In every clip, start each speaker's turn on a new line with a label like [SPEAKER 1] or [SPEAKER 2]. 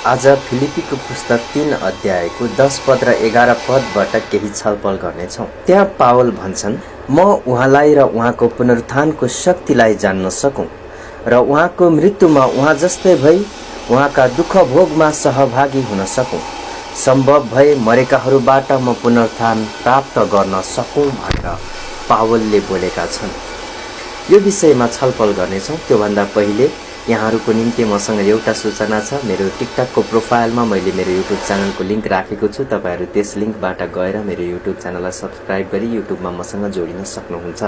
[SPEAKER 1] आज फिलिपीको पुस्तक 3 अध्यायको 10 पद र 11 पदबाट केही छलफल गर्नेछौँ। त्यहाँ पावल भन्छन्, म उहाँलाई र उहाँको पुनरुत्थानको शक्तिलाई जान्न सकौँ र उहाँको मृत्युमा उहाँ जस्तै भई उहाँका दुःख भोगमा सहभागी हुन सकौँ, सम्भव भए मरेकाहरूबाट म पुनरुत्थान प्राप्त गर्न सकौँ भनेर पावलले बोलेका छन्। यो विषयमा छलफल गर्नेछौँ। त्योभन्दा पहिले यहाँहरूको निम्ति मसँग एउटा सूचना छ। मेरो टिकटकको प्रोफाइलमा मैले मेरो युट्युब च्यानलको लिङ्क राखेको छु। तपाईँहरू त्यस लिङ्कबाट गएर मेरो युट्युब च्यानललाई सब्सक्राइब गरी युट्युबमा मसँग जोडिन सक्नुहुन्छ।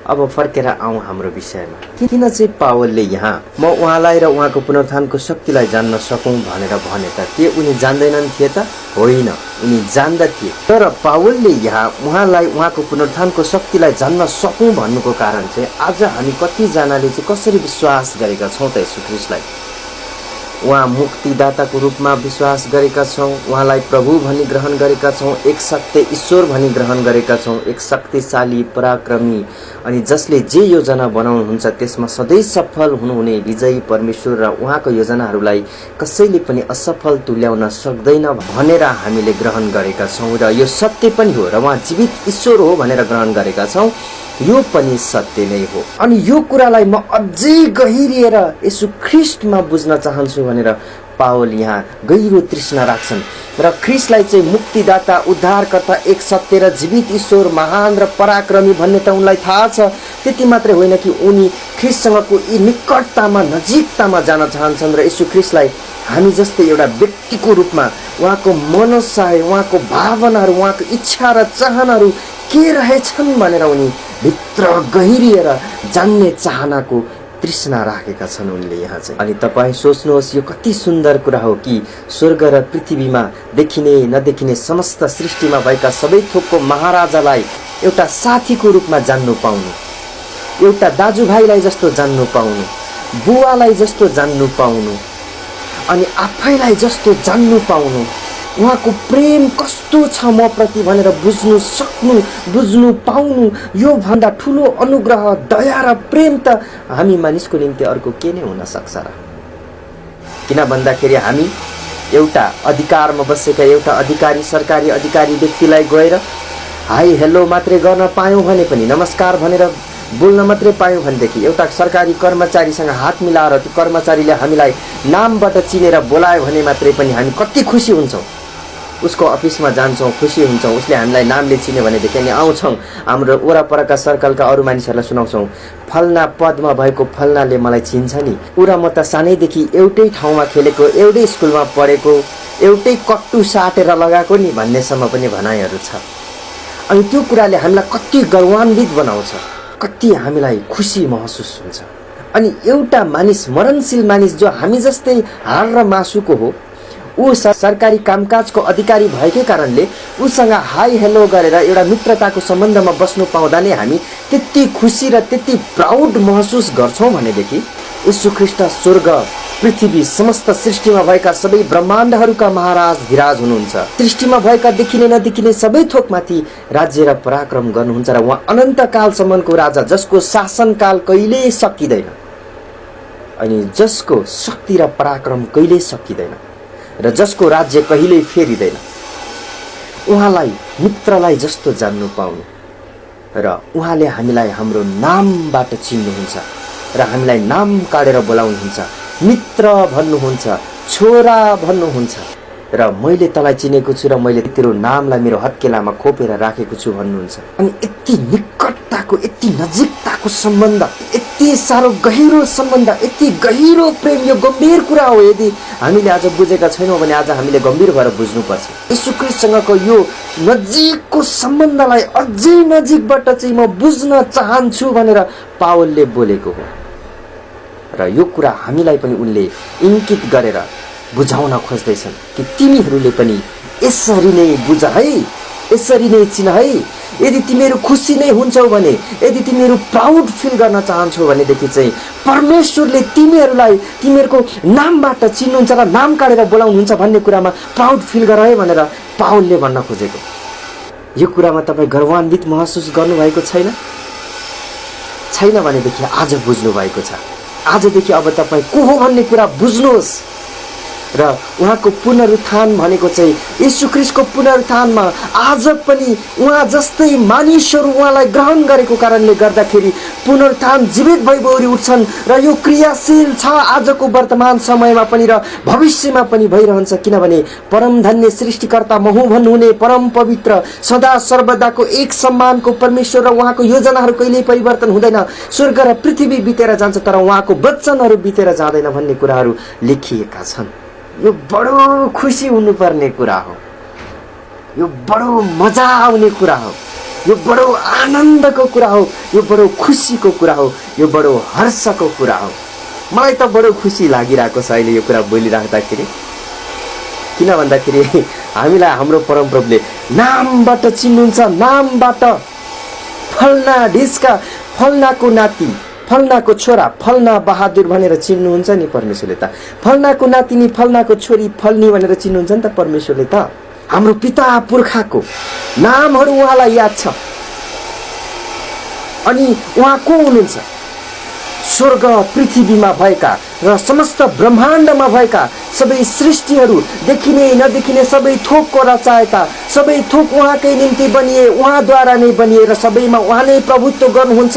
[SPEAKER 1] अब फर्केर आउँ हाम्रो विषयमा। किन चाहिँ पावलले यहाँ म उहाँलाई र उहाँको पुनरुत्थानको शक्तिलाई जान्न सकौँ भनेर भने त? के उनी जान्दैनन् थिए त? होइन, उनी जान्दथे। तर पावलले यहाँ उहाँलाई उहाँको पुनरुत्थानको शक्तिलाई जान्न सकौँ भन्नुको कारण चाहिँ आज हामी कतिजनाले चाहिँ कसरी विश्वास गरेका छौँ त यसु ख्रीष्टलाई? उहाँ मुक्तिदाताको रूपमा विश्वास गरेका छौँ, उहाँलाई प्रभु भनी ग्रहण गरेका छौँ, एक सत्य ईश्वर भनी ग्रहण गरेका छौँ, एक शक्तिशाली पराक्रमी अनि जसले जे योजना बनाउनुहुन्छ त्यसमा सधैँ सफल हुनुहुने विजयी परमेश्वर र उहाँको योजनाहरूलाई कसैले पनि असफल तुल्याउन सक्दैन भनेर हामीले ग्रहण गरेका छौँ र यो सत्य पनि हो र उहाँ जीवित ईश्वर हो भनेर ग्रहण गरेका छौँ। यो पनि सत्य नै हो। अनि यो कुरालाई म अझै गहिरिएर यसु ख्रीष्टमा बुझ्न चाहन्छु भनेर पावल यहाँ गहिरो तृष्णा राख्छन् र ख्रीष्टलाई चाहिँ मुक्तिदाता, उद्धारकर्ता, एक सत्य र जीवित ईश्वर, महान र पराक्रमी भन्ने त उनलाई थाहा छ। त्यति मात्रै होइन कि उनी ख्रीष्टसँगको यी निकटतामा, नजिकतामा जान चाहन्छन् र यसु ख्रीष्टलाई हामी जस्तै एउटा व्यक्तिको रूपमा उहाँको मनोसाय, उहाँको भावनाहरू, उहाँको इच्छा र चाहनाहरू के रहेछन् भनेर उनी भित्र गहिरिएर जान्ने चाहनाको तृष्णा राखेका छन् उनले यहाँ चाहिँ। अनि तपाईँ सोच्नुहोस्, यो कति सुन्दर कुरा हो कि स्वर्ग र पृथ्वीमा देखिने नदेखिने समस्त सृष्टिमा भएका सबै थोकको महाराजालाई एउटा साथीको रूपमा जान्नु पाउनु, एउटा दाजुभाइलाई जस्तो जान्नु पाउनु, बुवालाई जस्तो जान्नु पाउनु अनि आफैलाई जस्तो जान्नु पाउनु, उहाँको प्रेम कस्तो छ म प्रति भनेर बुझ्नु सक्नु, बुझ्नु पाउनु, यो भन्दा ठुलो अनुग्रह, दया र प्रेम त हामी मानिसको निम्ति अर्को के नै हुन सक्छ र? किन भन्दाखेरि हामी एउटा अधिकारमा बसेका एउटा अधिकारी, सरकारी अधिकारी व्यक्तिलाई गएर हाई हेलो मात्रै गर्न पायौँ भने पनि, नमस्कार भनेर बोल्न मात्रै पायौँ भनेदेखि, एउटा सरकारी कर्मचारीसँग हात मिलाएर त्यो कर्मचारीले हामीलाई नामबाट चिनेर बोलायो भने मात्रै पनि हामी कति खुसी हुन्छौँ। उसको अफिसमा जान्छौँ, खुसी हुन्छौँ, उसले हामीलाई नामले चिन्यो भनेदेखि अनि आउँछौँ, हाम्रो वरपरका सर्कलका अरू मानिसहरूलाई सुनाउँछौँ, फल्ना पदमा भएको फल्नाले मलाई चिन्छ नि, ऊ र म त सानैदेखि एउटै ठाउँमा खेलेको, एउटै स्कुलमा पढेको, एउटै कट्टु साटेर लगाएको नि भन्नेसम्म पनि भनाइहरू छ। अनि त्यो कुराले हामीलाई कति गौरवान्वित बनाउँछ, कति हामीलाई खुसी महसुस हुन्छ। अनि एउटा मानिस, मरणशील मानिस जो हामी जस्तै हाड र मासुको हो, ऊ सरकारी कामकाजको अधिकारी भएकै कारणले उसँग हाई हेलो गरेर एउटा मित्रताको सम्बन्धमा बस्नु पाउँदा नै हामी त्यति खुसी र त्यति प्राउड महसुस गर्छौँ भनेदेखि यसु ख्रीष्ट स्वर्ग, पृथ्वी, समस्त सृष्टिमा भएका सबै ब्रह्माण्डहरूका महाराज विराज हुनुहुन्छ। सृष्टिमा भएका देखिने नदेखिने सबै थोकमाथि राज्य र पराक्रम गर्नुहुन्छ र उहाँ अनन्तकालसम्मको राजा, जसको शासनकाल कहिल्यै सकिँदैन अनि जसको शक्ति र पराक्रम कहिल्यै सकिँदैन र जसको राज्य कहिल्यै फेरिँदैन। उहाँलाई, मित्रलाई जस्तो जान्नु पाउनु र उहाँले हामीलाई हाम्रो नामबाट चिन्नुहुन्छ र हामीलाई नाम काढेर बोलाउनुहुन्छ, मित्र भन्नुहुन्छ, छोरा भन्नुहुन्छ र मैले तँलाई चिनेको छु र मैले तेरो नामलाई मेरो हत्केलामा खोपेर राखेको छु भन्नुहुन्छ। अनि यति निकटताको, यति नजिकताको सम्बन्ध, यति साह्रो गहिरो सम्बन्ध, यति गहिरो प्रेम, यो गम्भीर कुरा हो। यदि हामीले आज बुझेका छैनौँ भने आज हामीले गम्भीर भएर बुझ्नुपर्छ। यसु ख्रीष्टसँगको यो नजिकको सम्बन्धलाई अझै नजिकबाट चाहिँ म बुझ्न चाहन्छु भनेर पावलले बोलेको हो र यो कुरा हामीलाई पनि उनले इङ्कित गरेर बुझाउन खोज्दैछन् कि तिमीहरूले पनि यसरी नै बुझ है, यसरी नै चिन है। यदि तिमीहरू खुसी नै हुन्छौ भने, यदि तिमीहरू प्राउड फिल गर्न चाहन्छौ भनेदेखि चाहिँ परमेश्वरले तिमीहरूलाई तिमीहरूको नामबाट चिन्नुहुन्छ र नाम काढेर बोलाउनुहुन्छ भन्ने कुरामा प्राउड फिल गर है भनेर पावलले भन्न खोजेको। यो कुरामा तपाईँ गर्वान्वित महसुस गर्नुभएको छैन? छैन भनेदेखि आज बुझ्नु भएको छ। आजदेखि अब तपाईँ को हो भन्ने कुरा बुझ्नुहोस् र उहाँको पुनरुत्थान भनेको चाहिँ येशू ख्रीष्टको पुनरुत्थानमा आज पनि उहाँ जस्तै मानिसहरू उहाँलाई ग्रहण गरेको कारणले गर्दाखेरि पुनरुत्थान जीवित भई बौरी उठ्छन् र यो क्रियाशील छ आजको वर्तमान समयमा पनि र भविष्यमा पनि भइरहन्छ। किनभने परम धन्य सृष्टिकर्ता महु भन्नुहुने परम पवित्र सदा सर्वदाको एक सम्मानको परमेश्वर र उहाँको योजनाहरू कहिल्यै परिवर्तन हुँदैन। स्वर्ग र पृथ्वी बितेर जान्छ तर उहाँको वचनहरू बितेर जाँदैन भन्ने कुराहरू लेखिएका छन्। यो बडो खुसी हुनुपर्ने कुरा हो, यो बडो मजा आउने कुरा हो, यो बडो आनन्दको कुरा हो, यो बडो खुसीको कुरा हो, यो बडो हर्षको कुरा हो। मलाई त बडो खुसी लागिरहेको छ अहिले यो कुरा बोलिराख्दाखेरि। किन भन्दाखेरि हामीलाई हाम्रो परमप्रभुले नामबाट चिन्नुहुन्छ, नामबाट फल्ना ढिस्का फल्नाको नाति फल्नाको छोरा फल्ना बहादुर भनेर चिन्नुहुन्छ नि परमेश्वरले त। फल्नाको नातिनी फल्नाको छोरी फल्नी भनेर चिन्नुहुन्छ नि त परमेश्वरले त। हाम्रो पिता पुर्खाको नामहरू उहाँलाई याद छ। अनि उहाँ को हुनुहुन्छ? स्वर्ग पृथ्वीमा भएका र समस्त ब्रह्माण्डमा भएका सबै सृष्टिहरू देखिने नदेखिने सबै थोकको रचाएता सबै थोक उहाँकै निम्ति बनिए, उहाँद्वारा नै बनिए र सबैमा उहाँ नै प्रभुत्व गर्नुहुन्छ।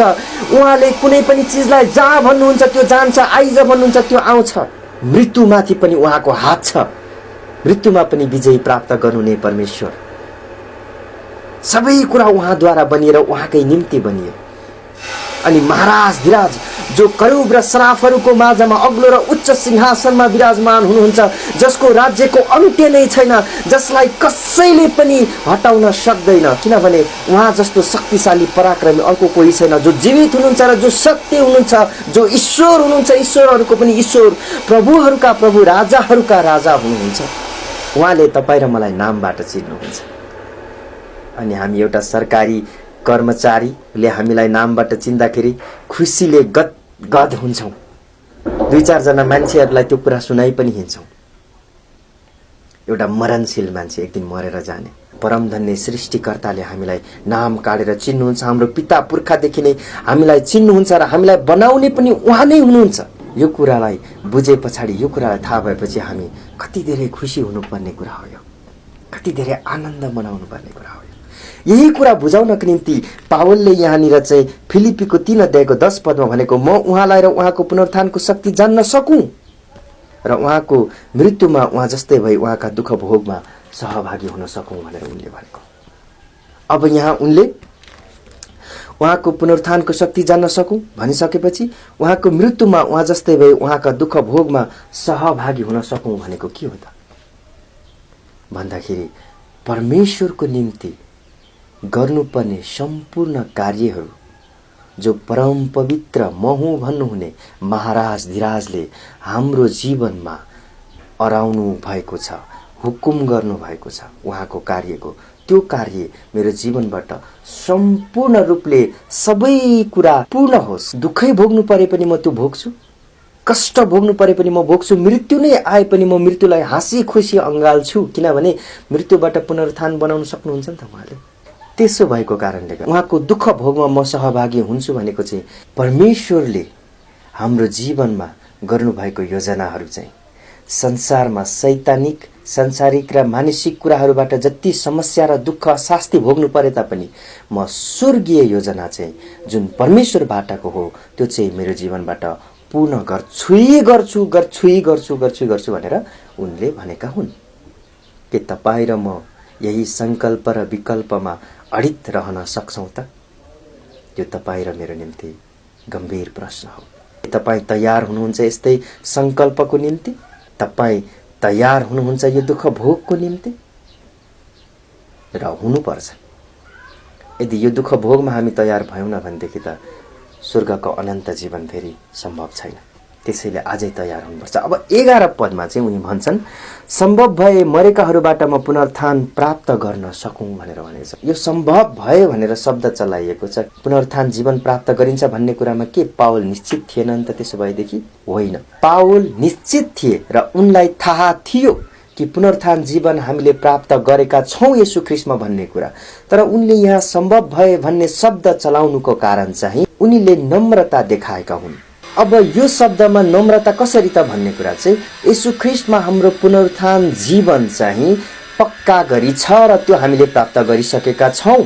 [SPEAKER 1] उहाँले कुनै पनि चिजलाई जा भन्नुहुन्छ त्यो जान्छ, आइज भन्नुहुन्छ त्यो आउँछ। मृत्युमाथि पनि उहाँको हात छ, मृत्युमा पनि विजय प्राप्त गर्नुहुने परमेश्वर। सबै कुरा उहाँद्वारा बनिएर उहाँकै निम्ति बनिए। अनि महाराज धीराज जो करूब र सराफहरूको माझमा अग्लो र उच्च सिंहासनमा विराजमान हुनुहुन्छ, जसको राज्यको अन्त्य नै छैन, जसलाई कसैले पनि हटाउन सक्दैन। किनभने उहाँ जस्तो शक्तिशाली पराक्रमी अर्को कोही छैन, जो जीवित हुनुहुन्छ र जो सत्य हुनुहुन्छ, जो ईश्वर हुनुहुन्छ, ईश्वरहरूको पनि ईश्वर, प्रभुहरूका प्रभु, राजाहरूका राजा हुनुहुन्छ। उहाँले तपाईँ र मलाई नामबाट चिन्नुहुन्छ। अनि हामी एउटा सरकारी कर्मचारीले हामीलाई नामबाट चिन्दाखेरि खुसीले गदगद हुन्छौँ। 2-4 जना मान्छेहरूलाई त्यो कुरा सुनाइ पनि हिँड्छौँ। एउटा मरणशील मान्छे एक दिन मरेर जाने, परमधन्य सृष्टिकर्ताले हामीलाई नाम काटेर चिन्नुहुन्छ। हाम्रो पिता पुर्खादेखि नै हामीलाई चिन्नुहुन्छ र हामीलाई बनाउने पनि उहाँ नै हुनुहुन्छ। यो कुरालाई बुझे पछाडि, यो कुरालाई थाहा भएपछि हामी कति धेरै खुसी हुनुपर्ने कुरा हो, यो कति धेरै आनन्द मनाउनु पर्ने कुरा हो। यही कुरा बुझाउनको निम्ति पावलले यहाँनिर चाहिँ फिलिपीको 3 अध्यायको 10 पदमा भनेको म उहाँलाई र उहाँको पुनरुत्थानको शक्ति जान्न सकूँ र उहाँको मृत्युमा उहाँ जस्तै भई उहाँका दुःख भोगमा सहभागी हुन सकूँ भनेर उनले भनेको। अब यहाँ उनले उहाँको पुनरुत्थानको शक्ति जान्न सकूँ भनिसकेपछि उहाँको मृत्युमा उहाँ जस्तै भई उहाँका दुःख भोगमा सहभागी हुन सकूँ भनेको के हो त भन्दाखेरि परमेश्वरको निम्ति गर्नुपर्ने सम्पूर्ण कार्यहरू जो परम पवित्र महु भन्नुहुने महाराज धीराजले हाम्रो जीवनमा अराउनु भएको छ, हुकुम गर्नु भएको छ उहाँको कार्यको, त्यो कार्य मेरो जीवनबाट सम्पूर्ण रूपले सबै कुरा पूर्ण होस्। दुःखै भोग्नु परे पनि म त्यो भोग्छु, कष्ट भोग्नु परे पनि म भोग्छु, मृत्यु नै आए पनि म मृत्युलाई हाँसी खुसी अँगाल्छु। किनभने मृत्युबाट पुनरुत्थान बनाउन सक्नुहुन्छ नि त उहाँले। त्यसो भएको कारणले उहाँको दुःख भोगमा म सहभागी हुन्छु भनेको चाहिँ परमेश्वरले हाम्रो जीवनमा गर्नुभएको योजनाहरू चाहिँ संसारमा शैतानिक, सांसारिक र मानसिक कुराहरूबाट जति समस्या र दुःख शास्ति भोग्नु परे तापनि म स्वर्गीय योजना चाहिँ जुन परमेश्वरबाटको हो त्यो चाहिँ मेरो जीवनबाट पूर्ण गर्छु भनेर उनले भनेका हुन्। के तपाईँ र म यही संकल्प र विकल्पमा अडित रहन सक्छौं त? यो तपाईँ र मेरो निम्ति गम्भीर प्रश्न हो। तपाईँ तयार हुनुहुन्छ यस्तै संकल्पको निम्ति? तपाईँ तयार हुनुहुन्छ यो दुःख भोगको निम्ति? र हुनुपर्छ। यदि यो दुःख भोगमा हामी तयार भयौँ भनेदेखि त स्वर्गको अनन्त जीवन फेरि सम्भव छैन। त्यसैले आजै तयार हुनुपर्छ। अब 11 पदमा चाहिँ उनी भन्छन् सम्भव भए मरेकाहरूबाट म पुनरुत्थान प्राप्त गर्न सकूँ भनेर भनेको छ। यो सम्भव भयो भनेर शब्द चलाइएको छ। पुनरुत्थान जीवन प्राप्त गरिन्छ भन्ने कुरामा के पावल निश्चित थिएन नि त? त्यसो भएदेखि होइन, पावल निश्चित थिए र उनलाई थाहा थियो कि पुनरुत्थान जीवन हामीले प्राप्त गरेका छौं येशू ख्रीष्टमा भन्ने कुरा। तर उनले यहाँ सम्भव भए भन्ने शब्द चलाउनुको कारण चाहिँ उनीले नम्रता देखाएका हुन्। अब यो शब्दमा नम्रता कसरी त भन्ने कुरा चाहिँ येशू ख्रीष्टमा हाम्रो पुनरुत्थान जीवन चाहिँ पक्का गरी छ र त्यो हामीले प्राप्त गरिसकेका छौँ।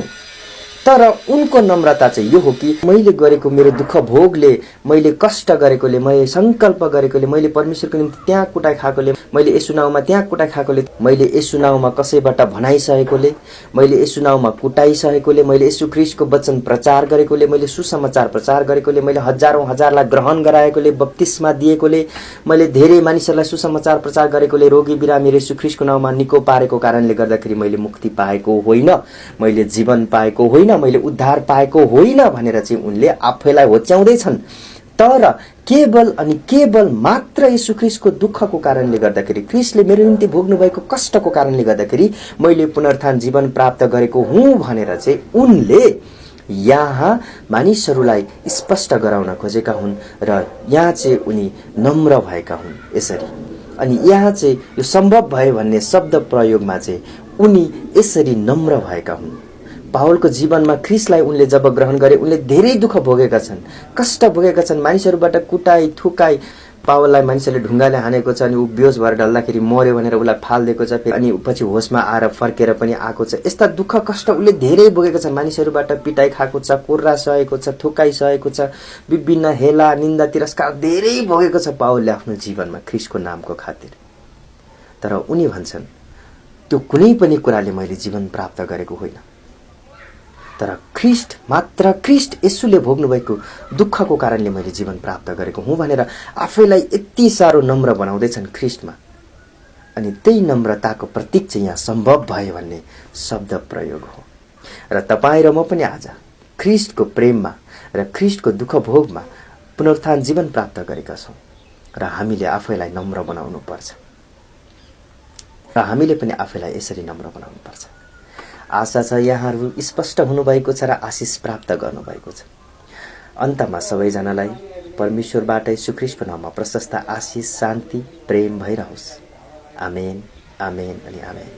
[SPEAKER 1] तर उनको नम्रता चाहिँ यो हो कि मैले गरेको मेरो दुःख भोगले, मैले कष्ट गरेकोले, मैले संकल्प गरेकोले, मैले परमेश्वरको निम्ति त्यहाँ कुटाइ खाएकोले, मैले येशू नाउँमा त्यहाँ कुटाइ खाएकोले, मैले येशू नाउँमा कसैबाट भनाइसकेकोले, मैले येशू नाउँमा कुटाइसकेकोले, मैले येशू ख्रीष्टको वचन प्रचार गरेकोले, मैले सुसमाचार प्रचार गरेकोले, मैले हजारौं ग्रहण गराएकोले, बप्तिस्मा दिएकोले, मैले धेरै मानिसहरूलाई सुसमाचार प्रचार गरेकोले, रोगी बिरामीहरू येशू ख्रीष्टको नाउँमा निको पारेको कारणले गर्दाखेरि मैले मुक्ति पाएको होइन, मैले जीवन पाएको होइन, मैले उद्धार पाएको होइन भनेर चाहिँ उनले आफैलाई होच्याउँदैछन्। तर केवल अनि केवल मात्र येशू ख्रीष्टको दुःखको कारणले गर्दाखेरि, ख्रीष्टले मेरो निम्ति भोग्नु भएको कष्टको कारणले गर्दाखेरि मैले पुनरुत्थान जीवन प्राप्त गरेको हुँ भनेर चाहिँ उनले यहाँ मानिसहरूलाई स्पष्ट गराउन खोजेका हुन् र यहाँ चाहिँ उनी नम्र भएका हुन् यसरी। अनि यहाँ चाहिँ यो सम्भव भयो भन्ने शब्द प्रयोगमा चाहिँ उनी यसरी नम्र भएका हुन्। पावलको जीवनमा ख्रीष्टलाई उनले जब ग्रहण गरे उनले धेरै दुःख भोगेका छन्, कष्ट भोगेका छन्, मानिसहरूबाट कुटाई थुकाई, पावललाई मानिसहरूले ढुङ्गाले हानेको छ अनि ऊ बेहोस भएर ढल्दाखेरि मर्यो भनेर उसलाई फालिदिएको छ, अनि पछि होसमा आएर फर्केर पनि आएको छ। यस्ता दुःख कष्ट उसले धेरै भोगेका छन्, मानिसहरूबाट पिटाइ खाएको छ, कोर्रा सहेको छ, थुकाइ सहेको छ, विभिन्न हेला निन्दा तिरस्कार धेरै भोगेको छ पावलले आफ्नो जीवनमा ख्रीष्टको नामको खातिर। तर उनी भन्छन् त्यो कुनै पनि कुराले मैले जीवन प्राप्त गरेको होइन, तर ख्रीष्ट मात्र, ख्रीष्ट येशूले भोग्नु भएको दुःखको कारणले मैले जीवन प्राप्त गरेको हुँ भनेर आफैलाई यति साह्रो नम्र बनाउँदैछन् ख्रीष्टमा। अनि त्यही नम्रताको प्रतीक चाहिँ यहाँ सम्भव भयो भन्ने शब्द प्रयोग हो। र तपाईँ र म पनि आज ख्रीष्टको प्रेममा र ख्रीष्टको दुःख भोगमा पुनरुत्थान जीवन प्राप्त गरेका छौँ र हामीले आफैलाई नम्र बनाउनु पर्छ र हामीले पनि आफैलाई यसरी नम्र बनाउनु पर्छ। आशा छ यहाँहरू स्पष्ट हुनुभएको छ र आशिष प्राप्त गर्नुभएको छ। अन्तमा सबैजनालाई परमेश्वरबाट येशू ख्रीष्टको नाममा प्रशस्त आशिष, शान्ति, प्रेम भइरहोस्। आमेन, आमेन अनि आमेन।